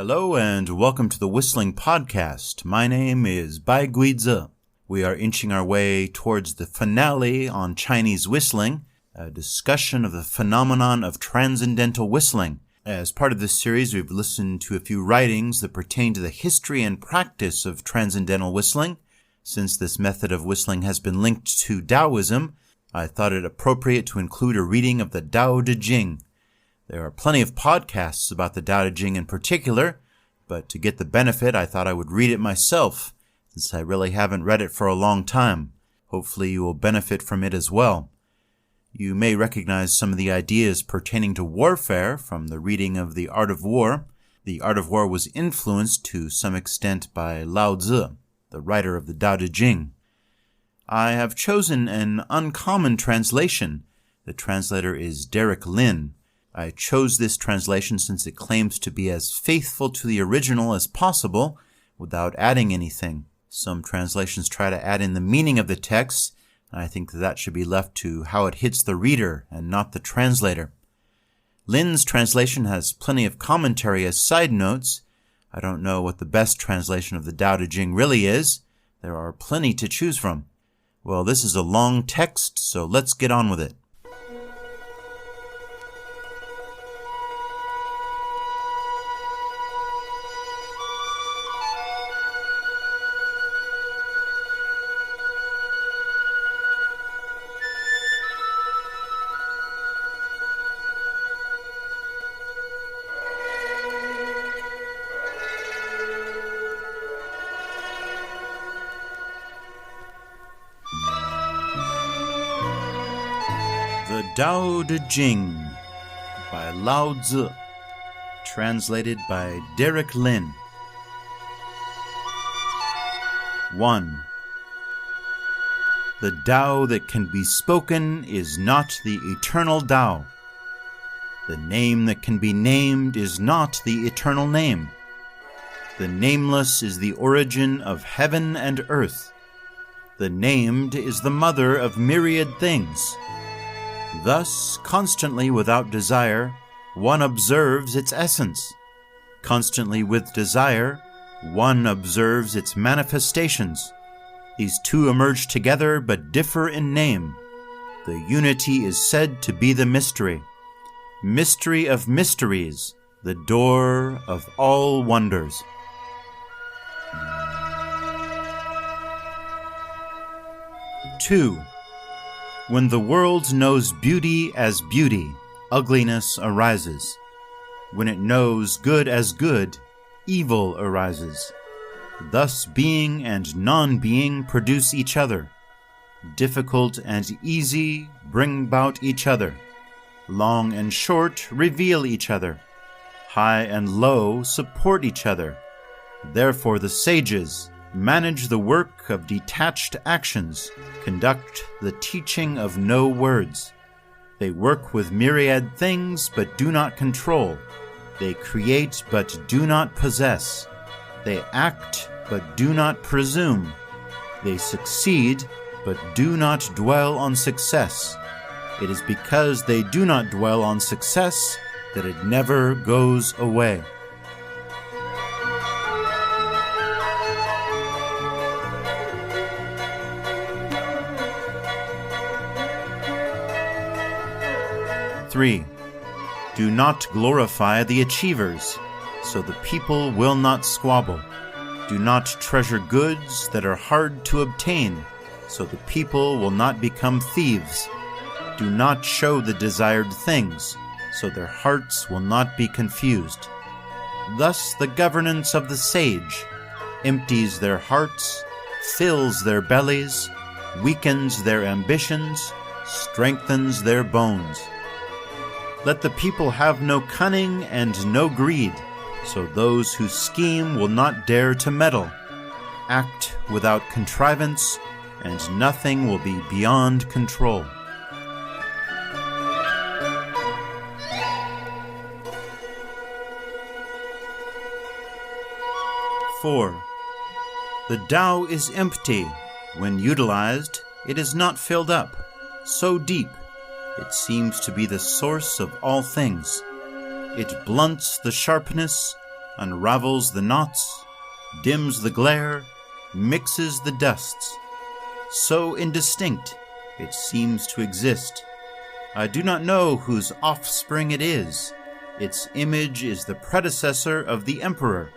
Hello and welcome to the Whistling Podcast. My name is Bai Guizi. We are inching our way towards the finale on Chinese whistling, a discussion of the phenomenon of transcendental whistling. As part of this series, we've listened to a few writings that pertain to the history and practice of transcendental whistling. Since this method of whistling has been linked to Taoism, I thought it appropriate to include a reading of the Tao Te Jing. There are plenty of podcasts about the Tao Te Jing in particular, but to get the benefit, I thought I would read it myself, since I really haven't read it for a long time. Hopefully you will benefit from it as well. You may recognize some of the ideas pertaining to warfare from the reading of The Art of War. The Art of War was influenced to some extent by Lao Tzu, the writer of the Tao Te Jing. I have chosen an uncommon translation. The translator is Derek Lin. I chose this translation since it claims to be as faithful to the original as possible without adding anything. Some translations try to add in the meaning of the text, and I think that should be left to how it hits the reader and not the translator. Lin's translation has plenty of commentary as side notes. I don't know what the best translation of the Tao Te Jing really is. There are plenty to choose from. Well, this is a long text, so let's get on with it. The Tao Te Jing by Lao Tzu, translated by Derek Lin. 1. The Tao that can be spoken is not the eternal Tao. The name that can be named is not the eternal name. The nameless is the origin of heaven and earth. The named is the mother of myriad things. Thus, constantly without desire, one observes its essence. Constantly with desire, one observes its manifestations. These two emerge together but differ in name. The unity is said to be the mystery. Mystery of mysteries, the door of all wonders. 2. When the world knows beauty as beauty, ugliness arises. When it knows good as good, evil arises. Thus being and non-being produce each other. Difficult and easy bring about each other. Long and short reveal each other. High and low support each other. Therefore the sages manage the work of detached actions, conduct the teaching of no words. They work with myriad things but do not control. They create but do not possess. They act but do not presume. They succeed but do not dwell on success. It is because they do not dwell on success that it never goes away. 3. Do not glorify the achievers, so the people will not squabble. Do not treasure goods that are hard to obtain, so the people will not become thieves. Do not show the desired things, so their hearts will not be confused. Thus the governance of the sage empties their hearts, fills their bellies, weakens their ambitions, strengthens their bones. Let the people have no cunning and no greed, so those who scheme will not dare to meddle. Act without contrivance, and nothing will be beyond control. (4) The Tao is empty. When utilized, it is not filled up. So deep, it seems to be the source of all things. It blunts the sharpness, unravels the knots, dims the glare, mixes the dusts. So indistinct, it seems to exist. I do not know whose offspring it is. Its image is the predecessor of the emperor.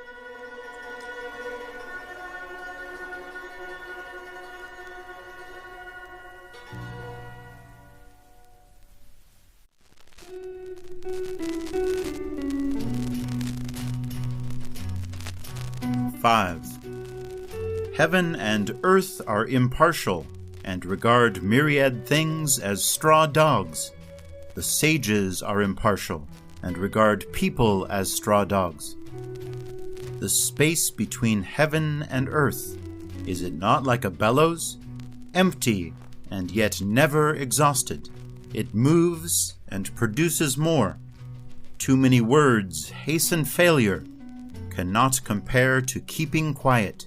(5) Heaven and earth are impartial, and regard myriad things as straw dogs. The sages are impartial, and regard people as straw dogs. The space between heaven and earth, is it not like a bellows? Empty, and yet never exhausted. It moves and produces more. Too many words hasten failure, cannot compare to keeping quiet.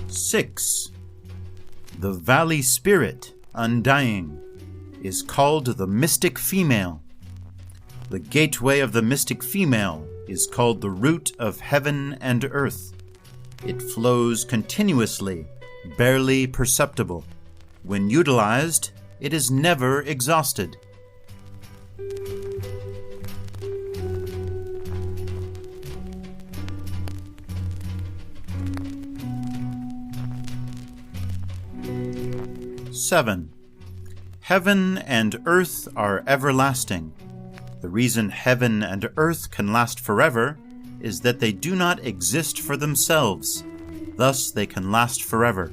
(6) The valley spirit, undying, is called the mystic female. The gateway of the mystic female is called the root of heaven and earth. It flows continuously, barely perceptible. When utilized, it is never exhausted. (7) Heaven and earth are everlasting. The reason heaven and earth can last forever is that they do not exist for themselves. Thus they can last forever.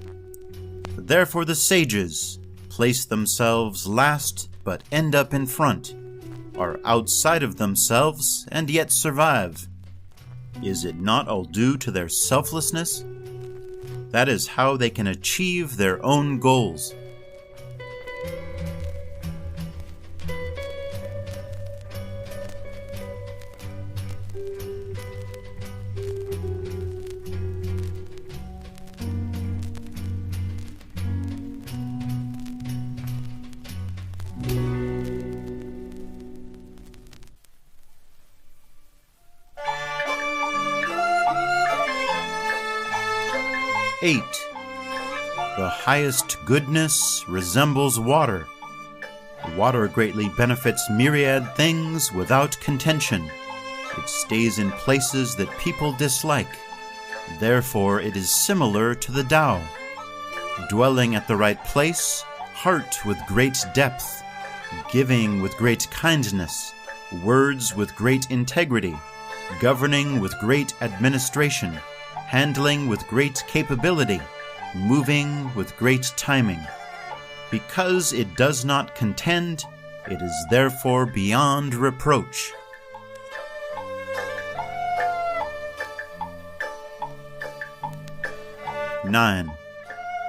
Therefore the sages place themselves last but end up in front, are outside of themselves and yet survive. Is it not all due to their selflessness? That is how they can achieve their own goals. (8) The highest goodness resembles water. Water greatly benefits myriad things without contention. It stays in places that people dislike. Therefore it is similar to the Tao. Dwelling at the right place, heart with great depth, giving with great kindness, words with great integrity, governing with great administration, handling with great capability, moving with great timing. Because it does not contend, it is therefore beyond reproach. (9)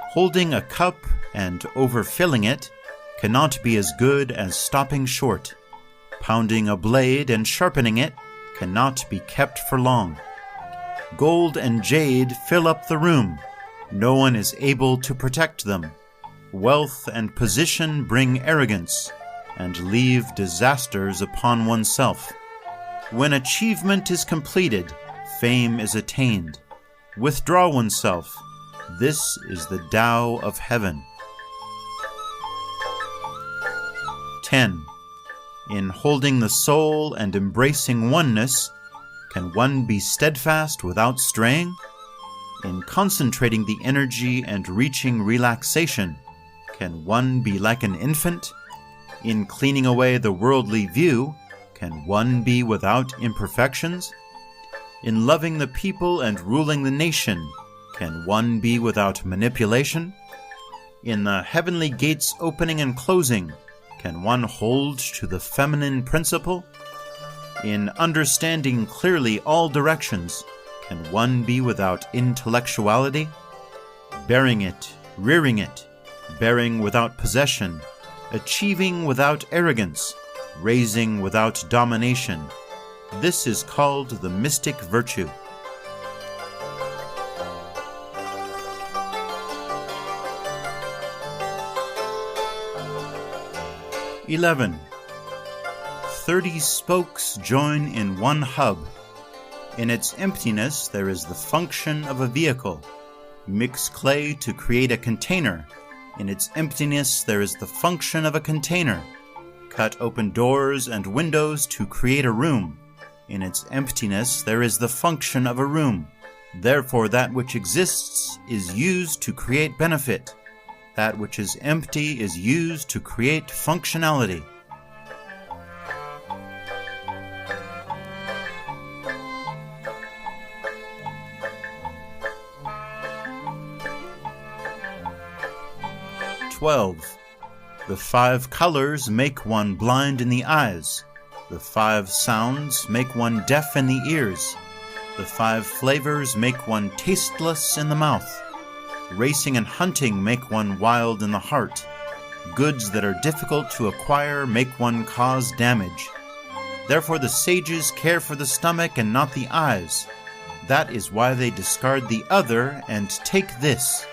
Holding a cup and overfilling it cannot be as good as stopping short. Pounding a blade and sharpening it cannot be kept for long. Gold and jade fill up the room. No one is able to protect them. Wealth and position bring arrogance and leave disasters upon oneself. When achievement is completed, fame is attained. Withdraw oneself. This is the Tao of heaven. 10. In holding the soul and embracing oneness, can one be steadfast without straying? In concentrating the energy and reaching relaxation, can one be like an infant? In cleaning away the worldly view, can one be without imperfections? In loving the people and ruling the nation, can one be without manipulation? In the heavenly gates opening and closing, can one hold to the feminine principle? In understanding clearly all directions, can one be without intellectuality? Bearing it, rearing it, bearing without possession, achieving without arrogance, raising without domination. This is called the mystic virtue. (11) 30 spokes join in one hub. In its emptiness there is the function of a vehicle. Mix clay to create a container. In its emptiness there is the function of a container. Cut open doors and windows to create a room. In its emptiness there is the function of a room. Therefore that which exists is used to create benefit. That which is empty is used to create functionality. (12) The 5 colors make one blind in the eyes. The 5 sounds make one deaf in the ears. The 5 flavors make one tasteless in the mouth. Racing and hunting make one wild in the heart. Goods that are difficult to acquire make one cause damage. Therefore the sages care for the stomach and not the eyes. That is why they discard the other and take this.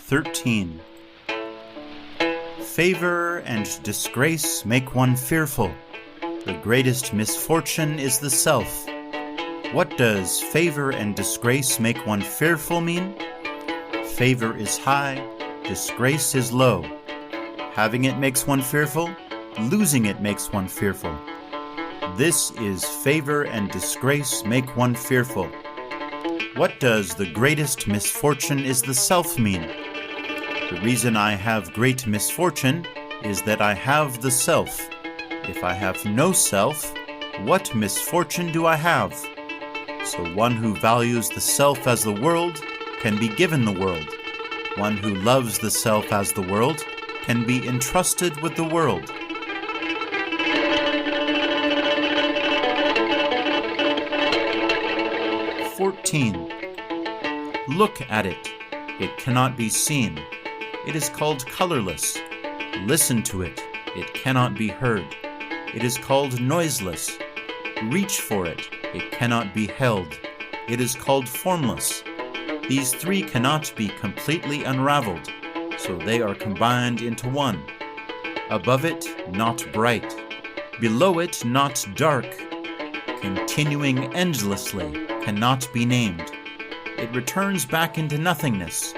(13) Favor and disgrace make one fearful. The greatest misfortune is the self. What does favor and disgrace make one fearful mean? Favor is high, disgrace is low. Having it makes one fearful, losing it makes one fearful. This is favor and disgrace make one fearful. What does the greatest misfortune is the self mean? The reason I have great misfortune is that I have the self. If I have no self, what misfortune do I have? So one who values the self as the world can be given the world. One who loves the self as the world can be entrusted with the world. (14) Look at it. It cannot be seen. It is called colorless. Listen to it. It cannot be heard. It is called noiseless. Reach for it. It cannot be held. It is called formless. These 3 cannot be completely unraveled, so they are combined into one. Above it, not bright. Below it, not dark. Continuing endlessly, cannot be named. It returns back into nothingness.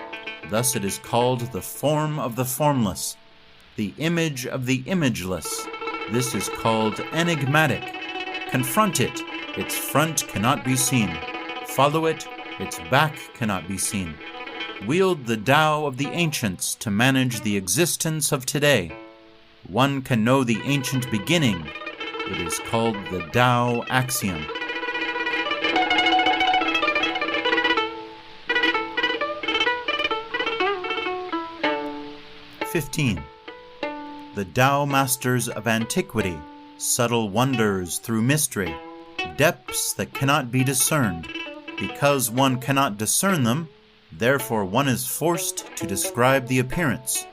Thus it is called the form of the formless, the image of the imageless. This is called enigmatic. Confront it. Its front cannot be seen. Follow it. Its back cannot be seen. Wield the Tao of the ancients to manage the existence of today. One can know the ancient beginning. It is called the Tao axiom. (15) The Tao masters of antiquity, subtle wonders through mystery, depths that cannot be discerned. Because one cannot discern them, therefore one is forced to describe the appearance.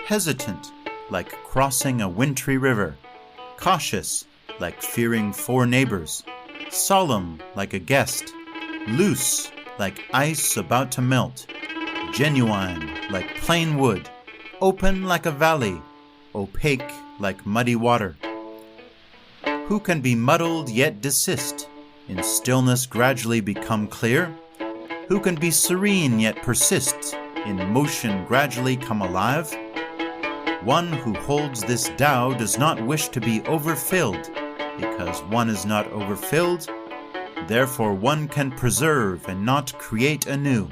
Hesitant, like crossing a wintry river. Cautious, like fearing 4 neighbors. Solemn, like a guest. Loose, like ice about to melt, genuine like plain wood, open like a valley, opaque like muddy water. Who can be muddled yet desist, in stillness gradually become clear? Who can be serene yet persist, in motion gradually come alive? One who holds this Tao does not wish to be overfilled, because one is not overfilled, therefore one can preserve and not create anew.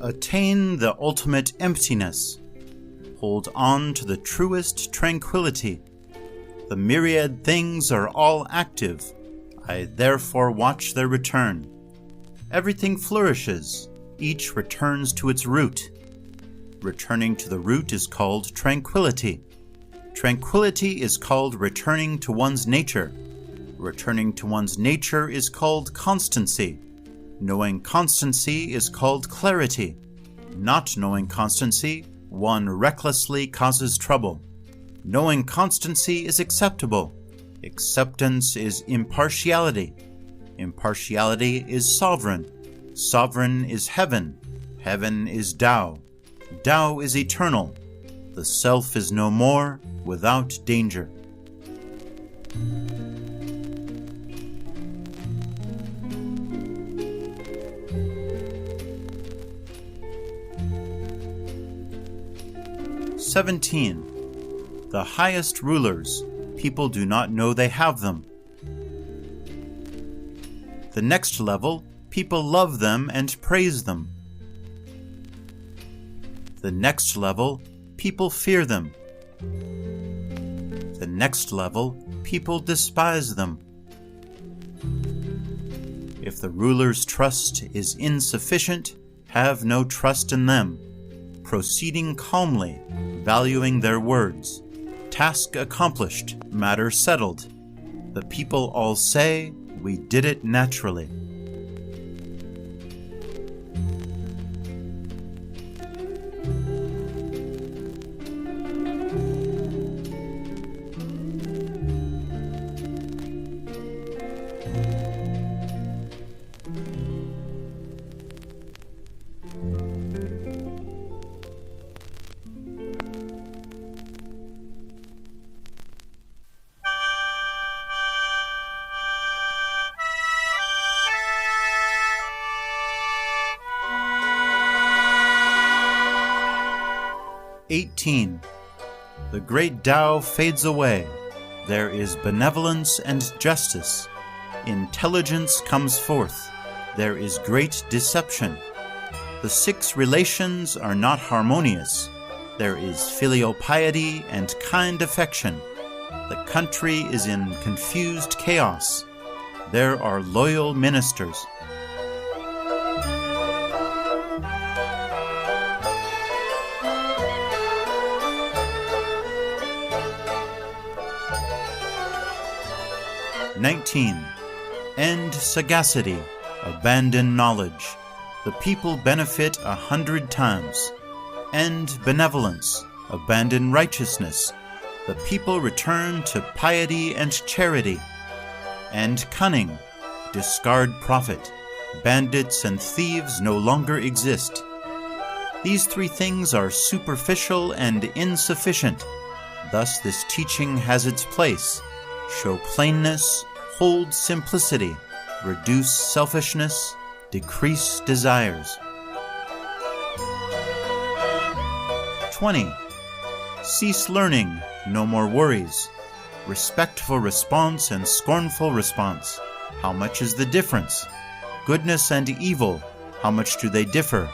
Attain the ultimate emptiness. Hold on to the truest tranquility. The myriad things are all active. I therefore watch their return. Everything flourishes. Each returns to its root. Returning to the root is called tranquility. Tranquility is called returning to one's nature. Returning to one's nature is called constancy. Knowing constancy is called clarity. Not knowing constancy, one recklessly causes trouble. Knowing constancy is acceptable. Acceptance is impartiality. Impartiality is sovereign. Sovereign is heaven. Heaven is Tao. Tao is eternal. The self is no more without danger. The highest rulers, people do not know they have them. The next level, people love them and praise them. The next level, people fear them. The next level, people despise them. If the ruler's trust is insufficient, have no trust in them. Proceeding calmly, valuing their words. Task accomplished, matter settled. The people all say, we did it naturally. The great Tao fades away. There is benevolence and justice. Intelligence comes forth. There is great deception. The 6 relations are not harmonious. There is filial piety and kind affection. The country is in confused chaos. There are loyal ministers. End sagacity, abandon knowledge. The people benefit 100 times. End benevolence, abandon righteousness. The people return to piety and charity. End cunning, discard profit. Bandits and thieves no longer exist. These 3 things are superficial and insufficient. Thus this teaching has its place. Show plainness, hold simplicity, reduce selfishness, decrease desires. 20. Cease learning, no more worries. Respectful response and scornful response. How much is the difference? Goodness and evil, how much do they differ?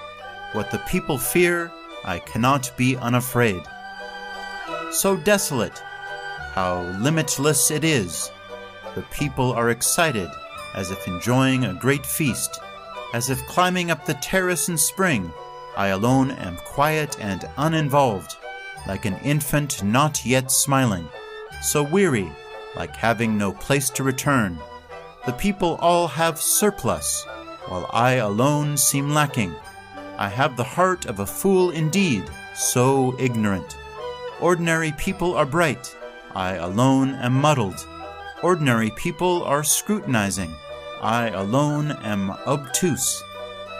What the people fear, I cannot be unafraid. So desolate, how limitless it is. The people are excited, as if enjoying a great feast, as if climbing up the terrace in spring, I alone am quiet and uninvolved, like an infant not yet smiling, so weary, like having no place to return. The people all have surplus, while I alone seem lacking. I have the heart of a fool indeed, so ignorant. Ordinary people are bright, I alone am muddled. Ordinary people are scrutinizing, I alone am obtuse.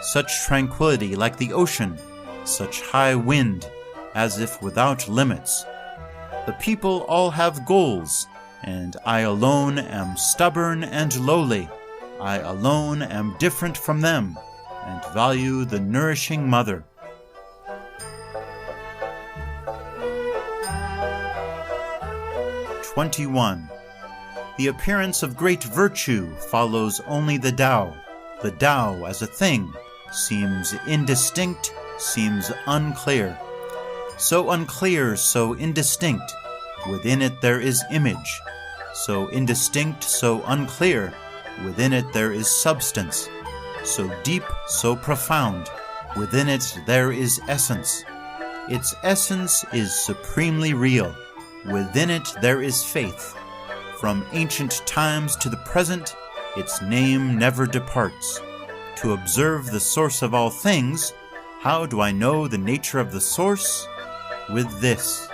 Such tranquility like the ocean, such high wind, as if without limits. The people all have goals, and I alone am stubborn and lowly. I alone am different from them, and value the nourishing mother. "21. The appearance of great virtue follows only the Tao. The Tao as a thing seems indistinct, seems unclear. So unclear, so indistinct, within it there is image. So indistinct, so unclear, within it there is substance. So deep, so profound, within it there is essence. Its essence is supremely real. Within it there is faith. From ancient times to the present, its name never departs. To observe the source of all things, how do I know the nature of the source? With this.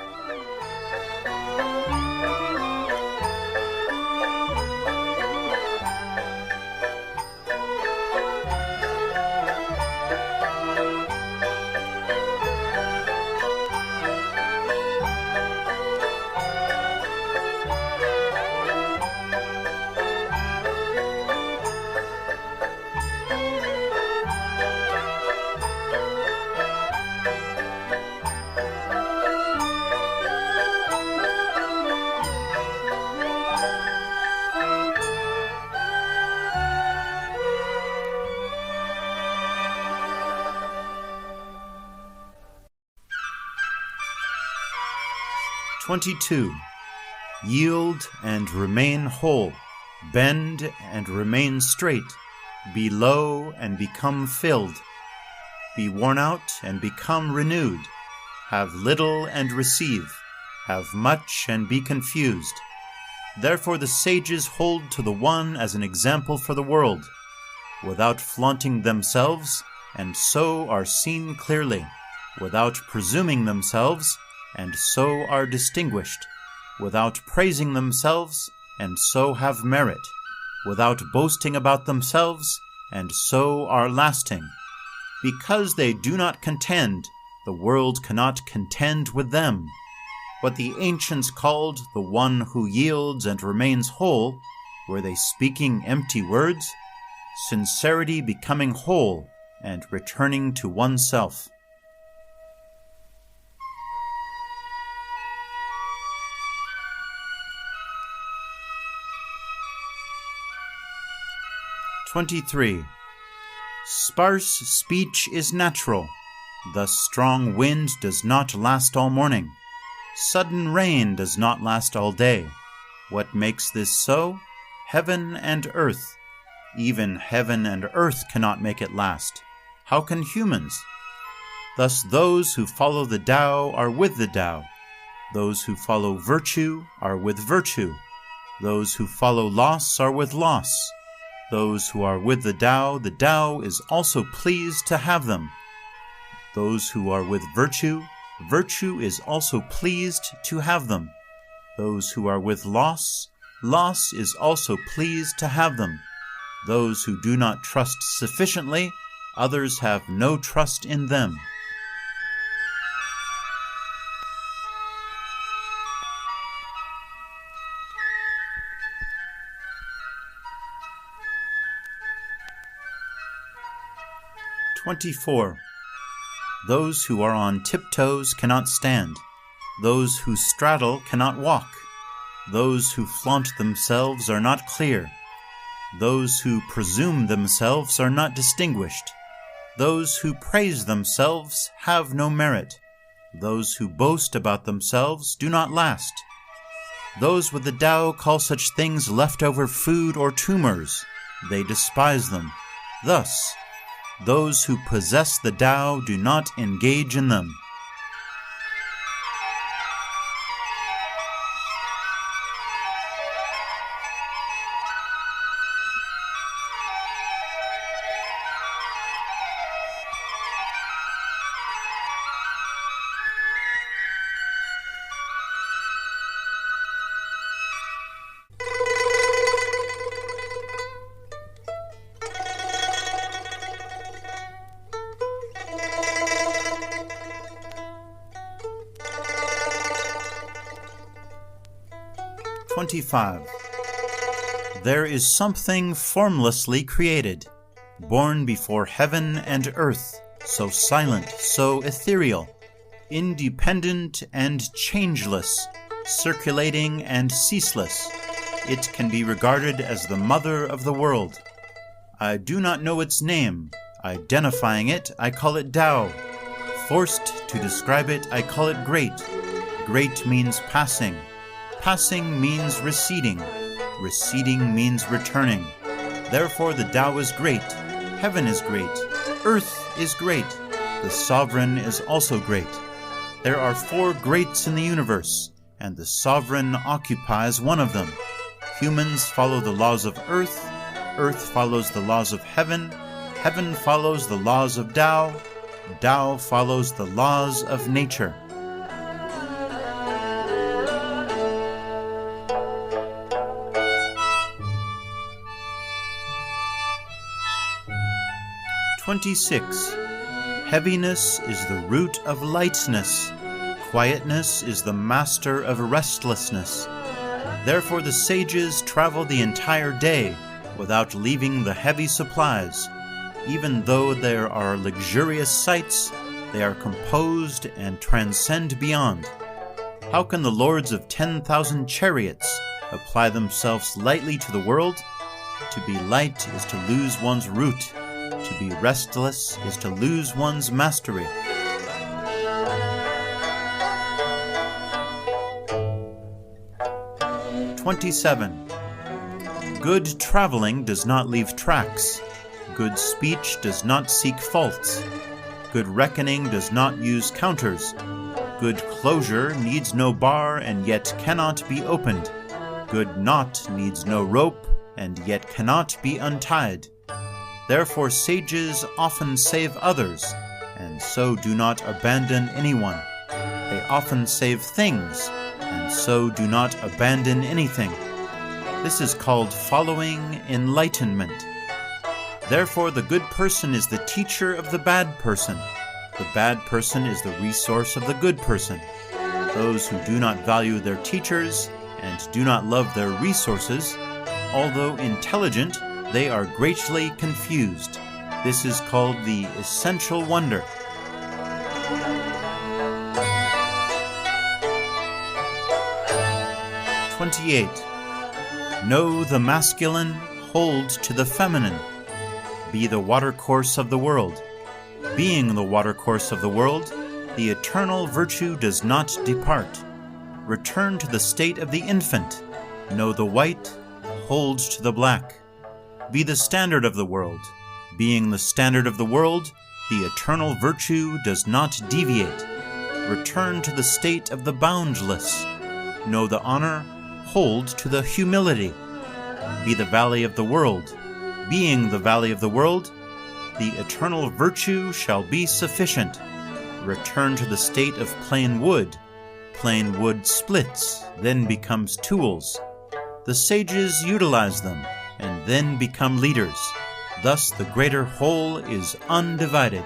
"22. Yield and remain whole. Bend and remain straight. Be low and become filled. Be worn out and become renewed. Have little and receive. Have much and be confused. Therefore the sages hold to the one as an example for the world, without flaunting themselves, and so are seen clearly, without presuming themselves, and so are distinguished, without praising themselves, and so have merit, without boasting about themselves, and so are lasting. Because they do not contend, the world cannot contend with them. What the ancients called the one who yields and remains whole, were they speaking empty words? Sincerity becoming whole and returning to oneself. "23. Sparse speech is natural. Thus strong wind does not last all morning. Sudden rain does not last all day. What makes this so? Heaven and earth. Even heaven and earth cannot make it last. How can humans? Thus those who follow the Tao are with the Tao. Those who follow virtue are with virtue. Those who follow loss are with loss. Those who are with the Tao is also pleased to have them. Those who are with virtue, virtue is also pleased to have them. Those who are with loss, loss is also pleased to have them. Those who do not trust sufficiently, others have no trust in them." "24. Those who are on tiptoes cannot stand. Those who straddle cannot walk. Those who flaunt themselves are not clear. Those who presume themselves are not distinguished. Those who praise themselves have no merit. Those who boast about themselves do not last. Those with the Tao call such things leftover food or tumors. They despise them. Thus, Those who possess the Tao do not engage in them. There is something formlessly created, born before heaven and earth, so silent, so ethereal, independent and changeless, circulating and ceaseless. It can be regarded as the mother of the world. I do not know its name. Identifying it, I call it Tao. Forced to describe it, I call it great. Great means passing. Passing means receding. Receding means returning. Therefore the Tao is great. Heaven is great. Earth is great. The sovereign is also great. There are 4 greats in the universe, and the sovereign occupies one of them. Humans follow the laws of earth. Earth follows the laws of heaven. Heaven follows the laws of Tao. Tao follows the laws of nature. Heaviness is the root of lightness. Quietness is the master of restlessness. Therefore the sages travel the entire day without leaving the heavy supplies. Even though there are luxurious sights, they are composed and transcend beyond. How can the lords of 10,000 chariots apply themselves lightly to the world? To be light is to lose one's root. To be restless is to lose one's mastery. Good traveling does not leave tracks. Good speech does not seek faults. Good reckoning does not use counters. Good closure needs no bar and yet cannot be opened. Good knot needs no rope and yet cannot be untied. Therefore sages often save others, and so do not abandon anyone. They often save things, and so do not abandon anything. This is called following enlightenment. Therefore the good person is the teacher of the bad person. The bad person is the resource of the good person. Those who do not value their teachers and do not love their resources, although intelligent, they are greatly confused. This is called the essential wonder. Know the masculine, hold to the feminine. Be the watercourse of the world. Being the watercourse of the world, the eternal virtue does not depart. Return to the state of the infant. Know the white, hold to the black. Be the standard of the world. Being the standard of the world, the eternal virtue does not deviate. Return to the state of the boundless. Know the honor, hold to the humility. Be the valley of the world. Being the valley of the world, the eternal virtue shall be sufficient. Return to the state of plain wood. Plain wood splits, then becomes tools. The sages utilize them, and then become leaders. Thus the greater whole is undivided.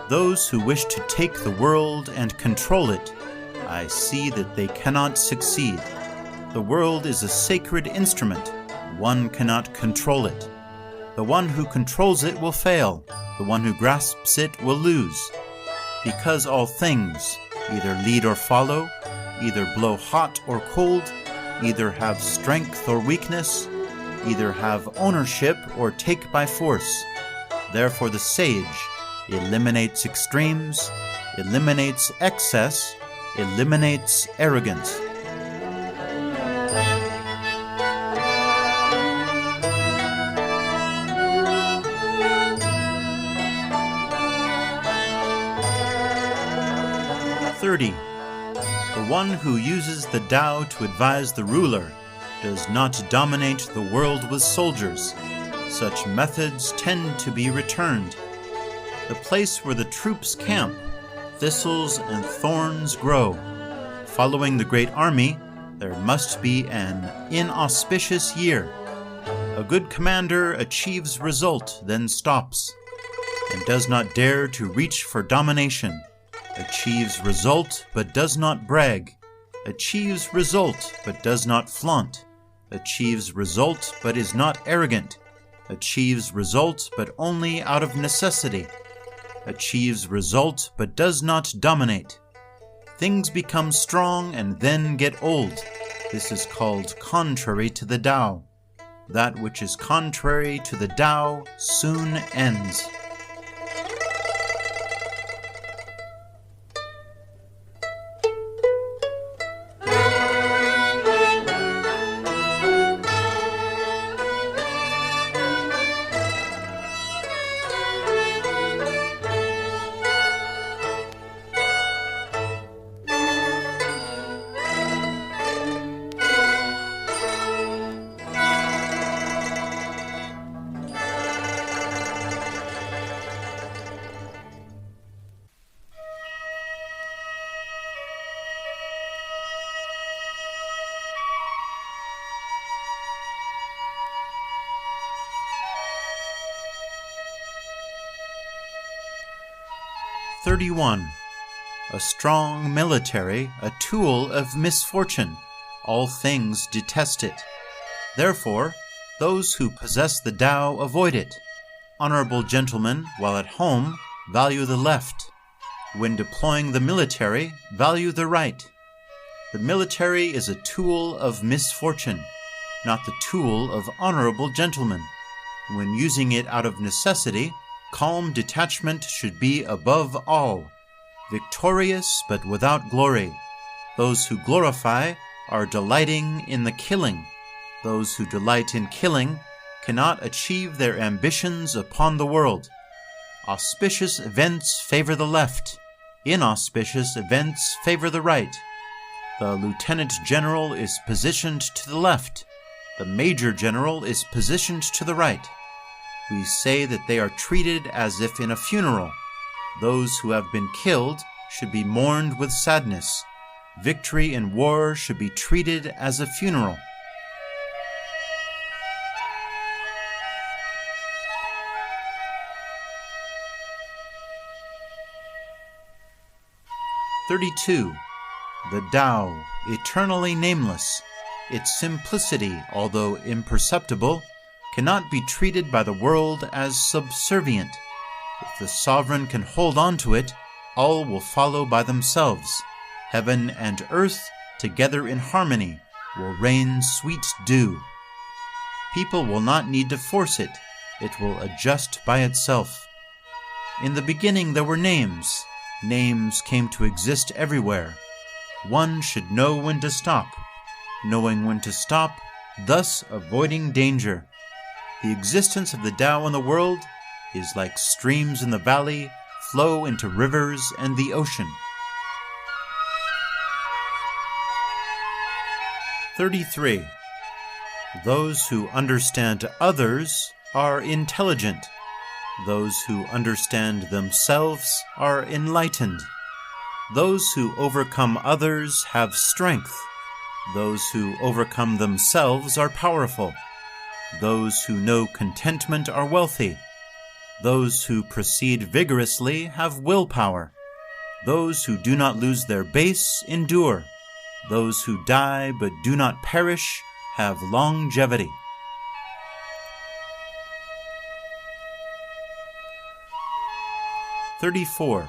Those who wish to take the world and control it, I see that they cannot succeed. The world is a sacred instrument. One cannot control it. The one who controls it will fail. The one who grasps it will lose. Because all things either lead or follow, either blow hot or cold, either have strength or weakness, either have ownership or take by force. Therefore the sage, eliminates extremes, eliminates excess, eliminates arrogance. The one who uses the Tao to advise the ruler does not dominate the world with soldiers. Such methods tend to be returned. The place where the troops camp, thistles and thorns grow. Following the great army, there must be an inauspicious year. A good commander achieves result, then stops, and does not dare to reach for domination. Achieves result, but does not brag. Achieves result, but does not flaunt. Achieves result, but is not arrogant. Achieves result, but only out of necessity. Achieves result, but does not dominate. Things become strong and then get old. This is called contrary to the Tao. That which is contrary to the Tao soon ends. A strong military, a tool of misfortune. All things detest it. Therefore, those who possess the Tao avoid it. Honorable gentlemen, while at home, value the left. When deploying the military, value the right. The military is a tool of misfortune, not the tool of honorable gentlemen. When using it out of necessity, calm detachment should be above all. Victorious but without glory. Those who glorify are delighting in the killing. Those who delight in killing cannot achieve their ambitions upon the world. Auspicious events favor the left. Inauspicious events favor the right. The lieutenant general is positioned to the left. The major general is positioned to the right. We say that they are treated as if in a funeral. Those who have been killed should be mourned with sadness. Victory in war should be treated as a funeral. The Tao, eternally nameless. Its simplicity, although imperceptible, cannot be treated by the world as subservient. If the sovereign can hold on to it, all will follow by themselves. Heaven and earth, together in harmony, will rain sweet dew. People will not need to force it. It will adjust by itself. In the beginning there were names. Names came to exist everywhere. One should know when to stop. Knowing when to stop, thus avoiding danger. The existence of the Tao in the world is like streams in the valley flow into rivers and the ocean. 33. Those who understand others are intelligent. Those who understand themselves are enlightened. Those who overcome others have strength. Those who overcome themselves are powerful. Those who know contentment are wealthy. Those who proceed vigorously have willpower. Those who do not lose their base endure. Those who die but do not perish have longevity. 34.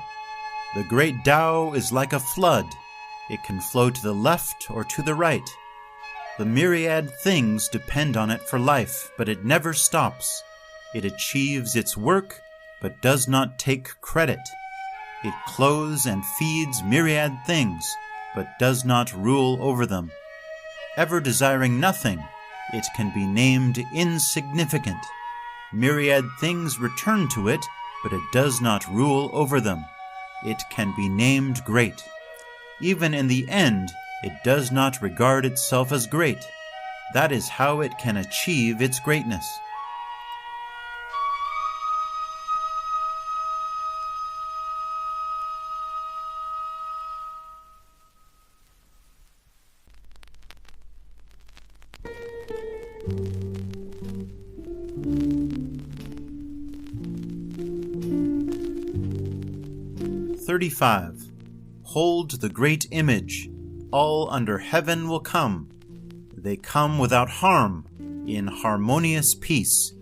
The great Tao is like a flood. It can flow to the left or to the right. The myriad things depend on it for life, but it never stops. It achieves its work, but does not take credit. It clothes and feeds myriad things, but does not rule over them. Ever desiring nothing, it can be named insignificant. Myriad things return to it, but it does not rule over them. It can be named great. Even in the end, it does not regard itself as great. That is how it can achieve its greatness. "35. Hold the great image. All under heaven will come. They come without harm, in harmonious peace.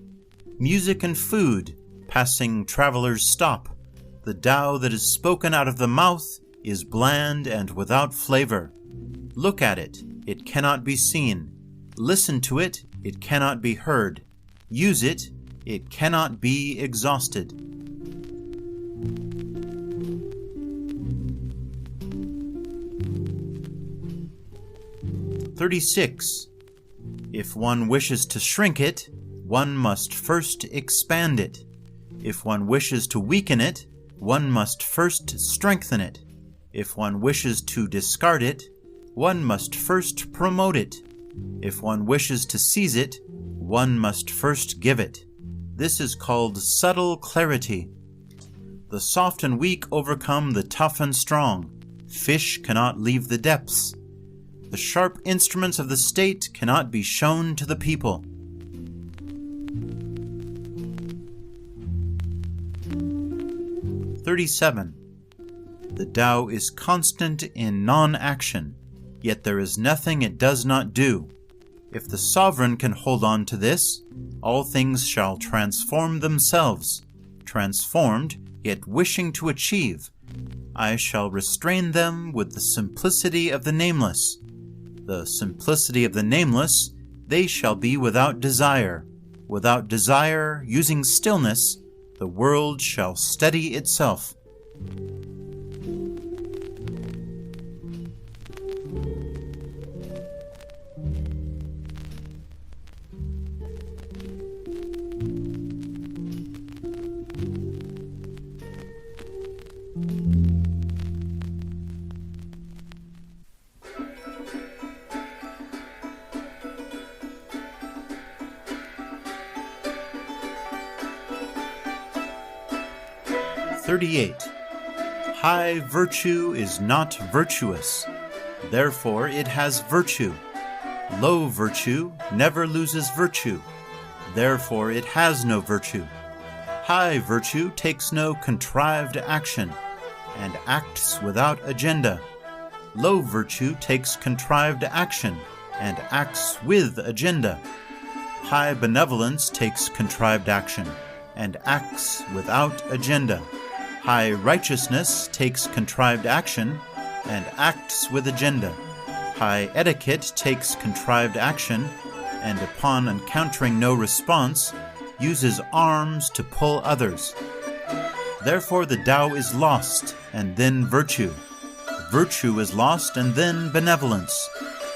Music and food, passing travelers stop. The Tao that is spoken out of the mouth is bland and without flavor. Look at it, it cannot be seen. Listen to it, it cannot be heard. Use it, it cannot be exhausted." 36. If one wishes to shrink it, one must first expand it. If one wishes to weaken it, one must first strengthen it. If one wishes to discard it, one must first promote it. If one wishes to seize it, one must first give it. This is called subtle clarity. The soft and weak overcome the tough and strong. Fish cannot leave the depths. The sharp instruments of the state cannot be shown to the people. 37. The Tao is constant in non-action, yet there is nothing it does not do. If the sovereign can hold on to this, all things shall transform themselves. Transformed, yet wishing to achieve, I shall restrain them with the simplicity of the nameless. The simplicity of the nameless, they shall be without desire. Without desire, using stillness, the world shall steady itself. High virtue is not virtuous, therefore it has virtue. Low virtue never loses virtue, therefore it has no virtue. High virtue takes no contrived action, and acts without agenda. Low virtue takes contrived action, and acts with agenda. High benevolence takes contrived action, and acts without agenda. High righteousness takes contrived action and acts with agenda. High etiquette takes contrived action and, upon encountering no response, uses arms to pull others. Therefore the Tao is lost and then virtue. Virtue is lost and then benevolence.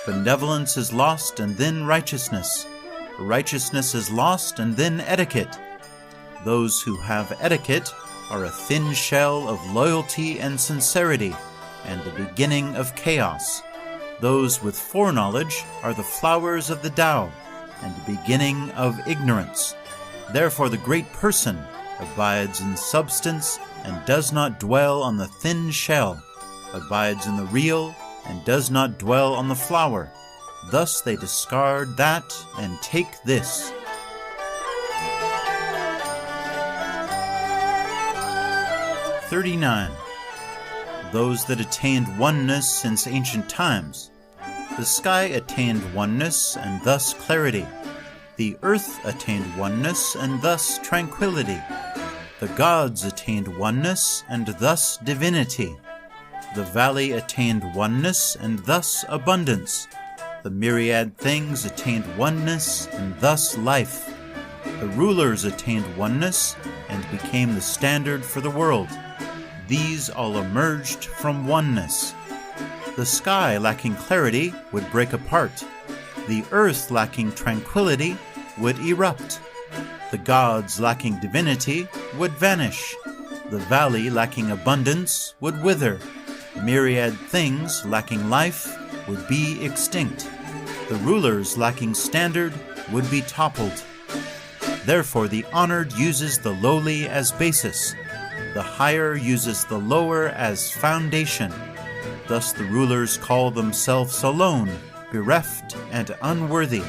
Benevolence is lost and then righteousness. Righteousness is lost and then etiquette. Those who have etiquette are a thin shell of loyalty and sincerity, and the beginning of chaos. Those with foreknowledge are the flowers of the Tao, and the beginning of ignorance. Therefore the great person abides in substance and does not dwell on the thin shell, abides in the real and does not dwell on the flower. Thus they discard that and take this. 39. Those that attained oneness since ancient times. The sky attained oneness and thus clarity. The earth attained oneness and thus tranquility. The gods attained oneness and thus divinity. The valley attained oneness and thus abundance. The myriad things attained oneness and thus life. The rulers attained oneness and became the standard for the world. These all emerged from oneness. The sky lacking clarity would break apart. The earth lacking tranquility would erupt. The gods lacking divinity would vanish. The valley lacking abundance would wither. Myriad things lacking life would be extinct. The rulers lacking standard would be toppled. Therefore, the honored uses the lowly as basis. The higher uses the lower as foundation. Thus the rulers call themselves alone, bereft, and unworthy.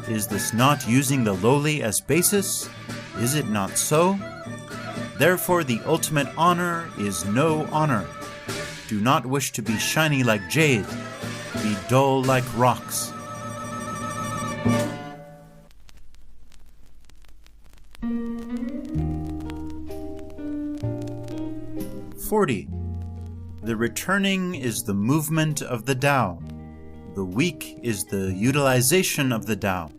Is this not using the lowly as basis? Is it not so? Therefore, the ultimate honor is no honor. Do not wish to be shiny like jade. Be dull like rocks. The returning is the movement of the Tao. The weak is the utilization of the Tao.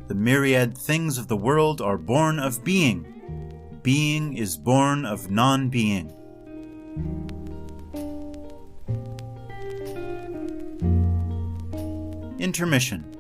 The myriad things of the world are born of being. Being is born of non-being. Intermission.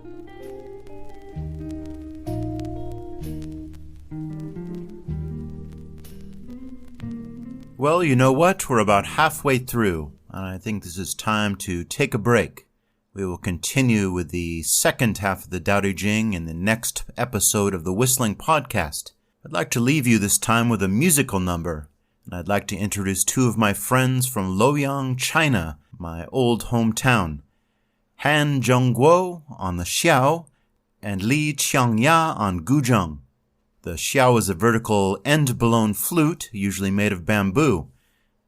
Well, you know what? We're about halfway through, and I think this is time to take a break. We will continue with the second half of the Tao Te Ching in the next episode of the Whistling Podcast. I'd like to leave you this time with a musical number, and I'd like to introduce two of my friends from Luoyang, China, my old hometown. Han Zhongguo on the xiao, and Li Qiangya on guzheng. The xiao is a vertical end-blown flute, usually made of bamboo.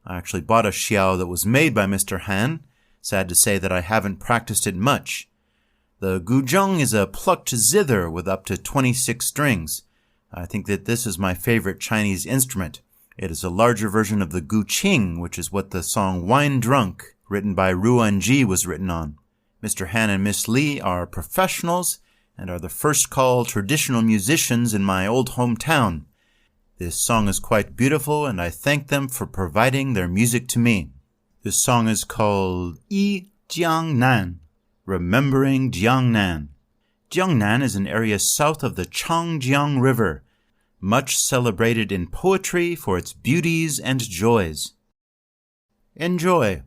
I actually bought a xiao that was made by Mr. Han. Sad to say that I haven't practiced it much. The guzheng is a plucked zither with up to 26 strings. I think that this is my favorite Chinese instrument. It is a larger version of the guqing, which is what the song Wine Drunk, written by Ruanji, was written on. Mr. Han and Miss Li are professionals and are the first call traditional musicians in my old hometown. This song is quite beautiful, and I thank them for providing their music to me. This song is called Yi Jiangnan, Remembering Jiangnan. Jiangnan is an area south of the Changjiang River, much celebrated in poetry for its beauties and joys. Enjoy!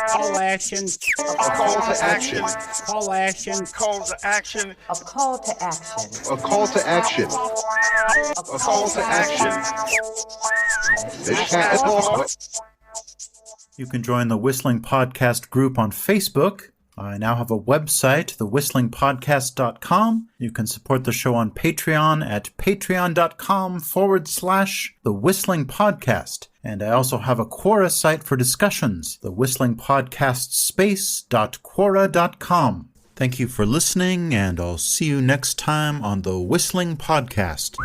Call action. A call to action. Call action. Call to action. A call to action. A call to action. A call to action. You can join the Whistling Podcast group on Facebook. I now have a website, thewhistlingpodcast.com. You can support the show on Patreon at patreon.com/The Whistling Podcast. And I also have a Quora site for discussions, the Whistling Podcast space.quora.com. Thank you for listening, and I'll see you next time on the Whistling Podcast.